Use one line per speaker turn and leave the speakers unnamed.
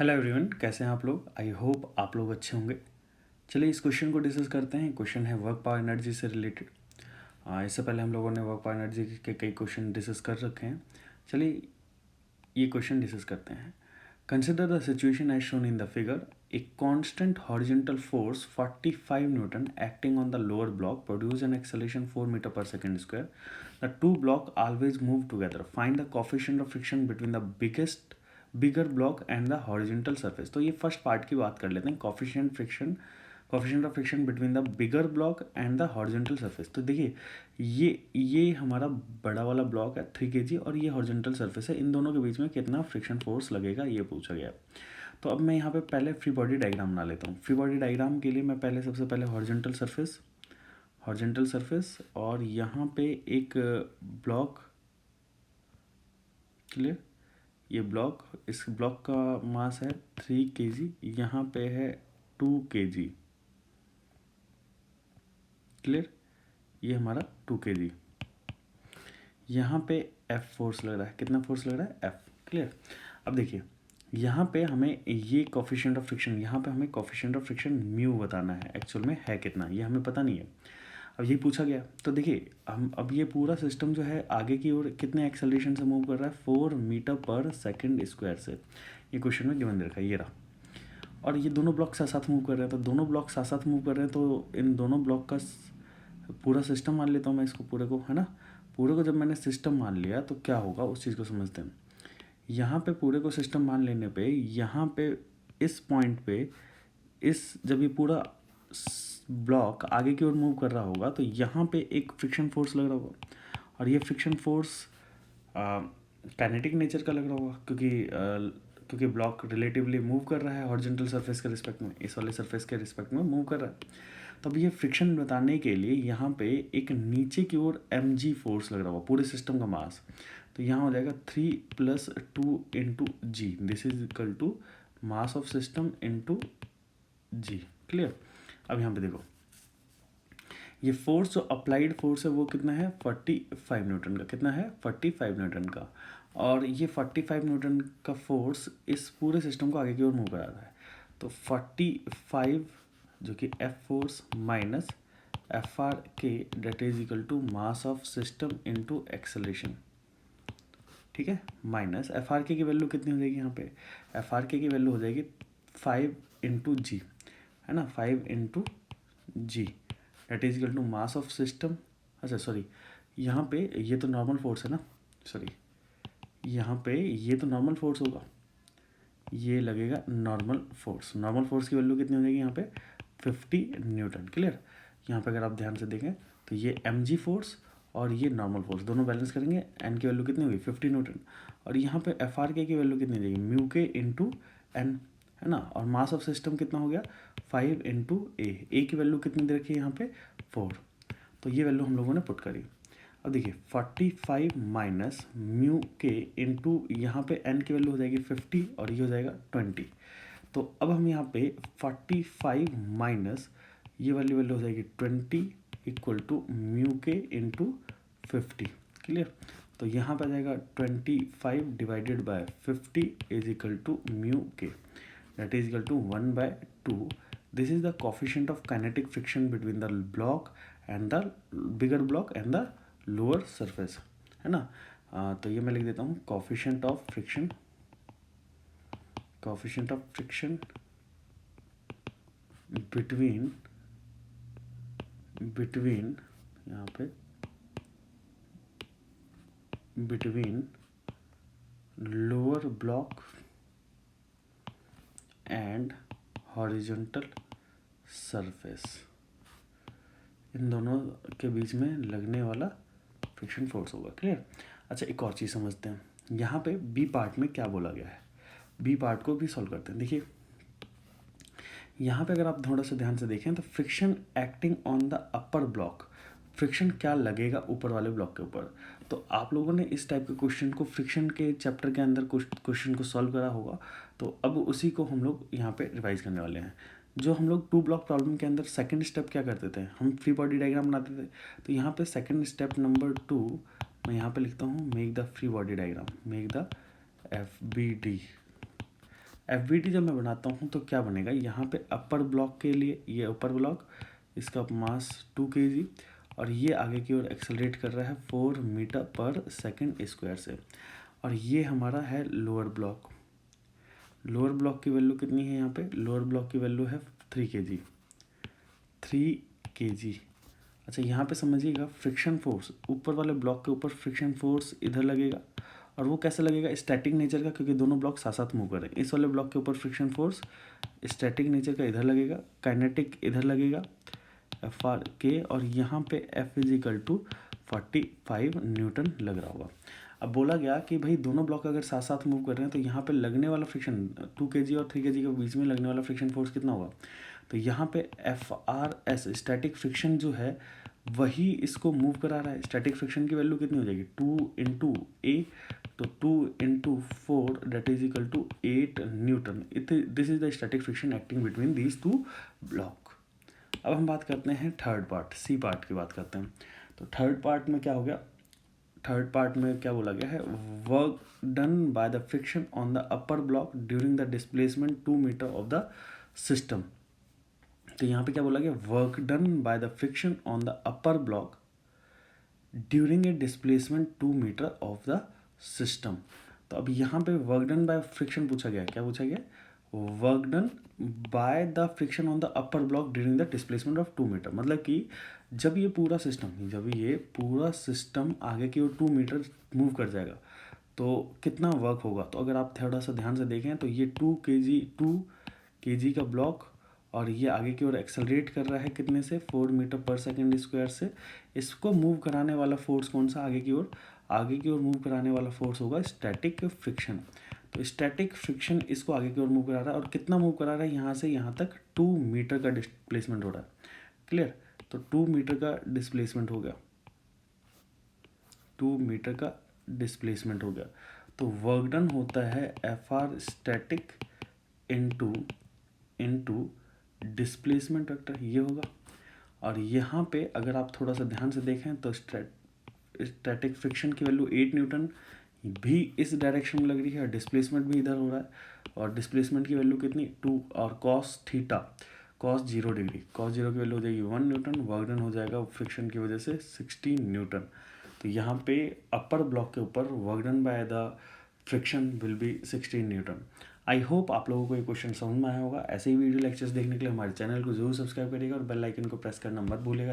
Hello everyone, कैसे हैं आप लोग। आई होप आप लोग अच्छे होंगे। चलिए इस क्वेश्चन को डिस्कस करते हैं। क्वेश्चन है वर्क पावर एनर्जी से रिलेटेड। इससे पहले हम लोगों ने वर्क पावर एनर्जी के कई क्वेश्चन डिस्कस कर रखे हैं। चलिए ये क्वेश्चन डिस्कस करते हैं। Consider the situation as shown in the figure. A constant horizontal force 45 newton acting on the lower block produce an acceleration 4 metre पर second square. The two block always move together. Find the coefficient of friction between the bigger block and the horizontal surface. तो ये first part की बात कर लेते हैं, coefficient of friction between the bigger block and the horizontal surface. तो देखिए ये हमारा बड़ा वाला ब्लॉक है 3 kg और ये हॉरिजॉन्टल सरफेस है। इन दोनों के बीच में कितना फ्रिक्शन फोर्स लगेगा ये पूछा गया। तो अब मैं यहाँ पे पहले फ्री बॉडी डायग्राम बना लेता हूँ। फ्री बॉडी डायग्राम के लिए मैं सबसे पहले हॉरिजॉन्टल सरफेस और यहाँ पे एक ब्लॉक, क्लियर। ये ब्लॉक, इस ब्लॉक का मास है 3 kg, यहाँ पे है 2 kg, क्लियर। ये हमारा 2 kg। यहाँ पे F फोर्स लग रहा है। कितना फोर्स लग रहा है? F, clear. अब देखिए यहाँ पे हमें ये कोफिशिएंट ऑफ फ्रिक्शन, यहाँ पे हमें कोफिशिएंट ऑफ फ्रिक्शन म्यू बताना है। एक्चुअल में है कितना ये हमें पता नहीं है। अब ये पूछा गया तो देखिए हम अब ये पूरा सिस्टम जो है आगे की ओर कितने एक्सेलरेशन से मूव कर रहा है? 4 मीटर पर सेकेंड स्क्वायर से। ये क्वेश्चन में गिवन दे रखा है, ये रहा। और ये दोनों ब्लॉक साथ साथ मूव कर रहे हैं, तो दोनों ब्लॉक साथ साथ मूव कर रहे हैं, तो इन दोनों ब्लॉक का पूरा सिस्टम मान लेता हूँ मैं इसको, पूरे को, है ना। पूरे को जब मैंने सिस्टम मान लिया तो क्या होगा उस चीज़ को समझते हैं। यहाँ पे पूरे को सिस्टम मान लेने पे यहाँ पे इस पॉइंट पे जब ये पूरा ब्लॉक आगे की ओर मूव कर रहा होगा तो यहाँ पे एक फ्रिक्शन फोर्स लग रहा होगा। और ये फ्रिक्शन फोर्स काइनेटिक नेचर का लग रहा होगा क्योंकि ब्लॉक रिलेटिवली मूव कर रहा है हॉरिजॉन्टल सरफेस के रिस्पेक्ट में, इस वाले सरफेस के रिस्पेक्ट में मूव कर रहा है। तब ये फ्रिक्शन बताने के लिए यहाँ पे एक नीचे की ओर mg फोर्स लग रहा होगा, पूरे सिस्टम का मास। तो यहाँ हो जाएगा 3 + 2 × g, this is equal to mass of system × g, clear. अब यहाँ पे देखो ये फोर्स जो अप्लाइड फोर्स है वो कितना है? 45 न्यूटन का। कितना है? 45 न्यूटन का। और ये 45 न्यूटन का फोर्स इस पूरे सिस्टम को आगे की ओर मूव करा रहा है। तो 45 जो कि F फोर्स माइनस FR के that is equal to mass of system into acceleration, ठीक है। माइनस FR की वैल्यू कितनी हो जाएगी यहाँ पे? FR की वैल्यू हो जाएगी 5 × g, है ना। 5 × g that is equal to mass of system. अच्छा सॉरी, यहाँ पे ये तो नॉर्मल फोर्स है ना, सॉरी यहाँ पे ये तो नॉर्मल फोर्स होगा, ये लगेगा नॉर्मल फोर्स की वैल्यू कितनी हो जाएगी यहाँ पे? 50 न्यूटन, क्लियर। यहाँ पे अगर आप ध्यान से देखें तो ये mg फोर्स और ये नॉर्मल फोर्स दोनों बैलेंस करेंगे, n की वैल्यू कितनी होगी? 50 न्यूटन। और यहाँ पे FR की वैल्यू कितनी हो जाएगी? म्यू के × n, है ना। और मास ऑफ सिस्टम कितना हो गया? 5 × a की वैल्यू कितनी दे रखी है यहाँ पे? 4। तो ये वैल्यू हम लोगों ने पुट करी। अब देखिए 45 माइनस म्यू के इंटू यहाँ पे n की वैल्यू हो जाएगी 50 और ये हो जाएगा 20। तो अब हम यहाँ पे 45 माइनस ये वाली वैल्यू हो जाएगी 20 equal to mu k into 50, clear. तो यहाँ पे आ जाएगा 25 divided by 50 is equal to mu k, that is equal to 1/2। This is the coefficient of kinetic friction between the block and the bigger block and the lower surface, है ना। तो ये मैं लिख देता हूँ कोफिशिएंट ऑफ फ्रिक्शन बिटवीन यहाँ पे between lower block and horizontal surface, इन दोनों के बीच में लगने वाला फ्रिक्शन फोर्स होगा, क्लियर। अच्छा एक और चीज़ समझते हैं, यहाँ पे बी पार्ट में क्या बोला गया है, बी पार्ट को भी सॉल्व करते हैं। देखिए यहाँ पे अगर आप थोड़ा सा ध्यान से देखें तो friction acting on the upper block, friction क्या लगेगा ऊपर वाले ब्लॉक के ऊपर। तो आप लोगों ने इस टाइप के क्वेश्चन को फ्रिक्शन के चैप्टर के अंदर क्वेश्चन को सॉल्व करा होगा, तो अब उसी को हम लोग यहाँ पे रिवाइज करने वाले हैं। जो हम लोग 2 ब्लॉक प्रॉब्लम के अंदर सेकंड स्टेप क्या करते थे, हम फ्री बॉडी डायग्राम बनाते थे। तो यहाँ पे सेकंड स्टेप नंबर 2 मैं यहाँ पे लिखता हूँ, make the free body diagram, make the FBD FBT जब मैं बनाता हूँ तो क्या बनेगा, यहाँ पे अपर ब्लॉक के लिए ये अपर ब्लॉक, इसका मास 2 kg और ये आगे की ओर एक्सेलरेट कर रहा है 4 मीटर पर सेकंड स्क्वायर से। और ये हमारा है लोअर ब्लॉक। लोअर ब्लॉक की वैल्यू कितनी है, यहाँ पे लोअर ब्लॉक की वैल्यू है 3 kg, 3 kg। अच्छा यहाँ पे समझिएगा फ्रिक्शन फोर्स, ऊपर वाले ब्लॉक के ऊपर फ्रिक्शन फोर्स इधर लगेगा और वो कैसे लगेगा, स्टैटिक नेचर का, क्योंकि दोनों ब्लॉक साथ साथ मूव कर रहे हैं। इस वाले ब्लॉक के ऊपर फ्रिक्शन फोर्स स्टैटिक नेचर का इधर लगेगा, काइनेटिक इधर लगेगा F(r)k और यहाँ पे F = 45 न्यूटन लग रहा होगा। अब बोला गया कि भाई दोनों ब्लॉक अगर साथ साथ मूव कर रहे हैं तो यहाँ पे लगने वाला फ्रिक्शन 2 kg और 3 kg के बीच में लगने वाला फ्रिक्शन फोर्स कितना होगा, तो यहाँ पे FRS स्टैटिक फ्रिक्शन जो है वही इसको मूव करा रहा है। स्टैटिक फ्रिक्शन की वैल्यू कितनी हो जाएगी, 2 × A, तो 2 × 4 = 8 Newton. This is the static friction acting between these two block. अब हम बात करते हैं थर्ड पार्ट, सी पार्ट की बात करते हैं। तो थर्ड पार्ट में क्या हो गया, थर्ड पार्ट में क्या बोला गया है, work done by the friction on the upper block during the displacement 2 metre of the system. तो यहाँ पे क्या बोला गया, work done by the friction on the upper block during a displacement 2 metre of the system. तो अब यहाँ पे वर्क डन बाय फ्रिक्शन पूछा गया, क्या पूछा गया, work done by the friction on the upper block during the displacement of 2 metre. मतलब कि जब ये पूरा सिस्टम आगे की ओर 2 मीटर मूव कर जाएगा तो कितना वर्क होगा। तो अगर आप थोड़ा सा ध्यान से देखें तो ये 2 kg का ब्लॉक और ये आगे की ओर एक्सेलरेट कर रहा है कितने से, 4 मीटर पर सेकंड स्क्वायर से। इसको मूव कराने वाला फोर्स कौन सा, आगे की ओर मूव कराने वाला फोर्स होगा स्टैटिक फ्रिक्शन। तो स्टैटिक फ्रिक्शन इसको आगे की ओर मूव करा रहा है और कितना मूव करा रहा है, यहाँ से यहाँ तक 2 मीटर का डिस्प्लेसमेंट हो रहा है। क्लियर, तो 2 मीटर का डिस्प्लेसमेंट हो गया, 2 मीटर का डिस्प्लेसमेंट हो गया। तो वर्क डन होता है FR static into displacement vector, ये होगा। और यहाँ पे अगर आप थोड़ा सा ध्यान से देखें तो स्टैटिक फ्रिक्शन की वैल्यू 8 न्यूटन भी इस डायरेक्शन में लग रही है, डिस्प्लेसमेंट भी इधर हो रहा है। और डिस्प्लेसमेंट की वैल्यू कितनी, 2 और cos 0 डिग्री, cos 0 की वैल्यू हो जाएगी 1 न्यूटन, वर्क डन हो जाएगा फ्रिक्शन की वजह से 16 न्यूटन। तो यहाँ पे अपर ब्लॉक के ऊपर work done by the friction will be 16 Newton. I hope आप लोगों को ये क्वेश्चन समझ में आया होगा। ऐसे ही वीडियो लेक्चर्स देखने के लिए हमारे चैनल को जरूर सब्सक्राइब करिएगा और बेल आइकन को प्रेस करना मत भूलिएगा।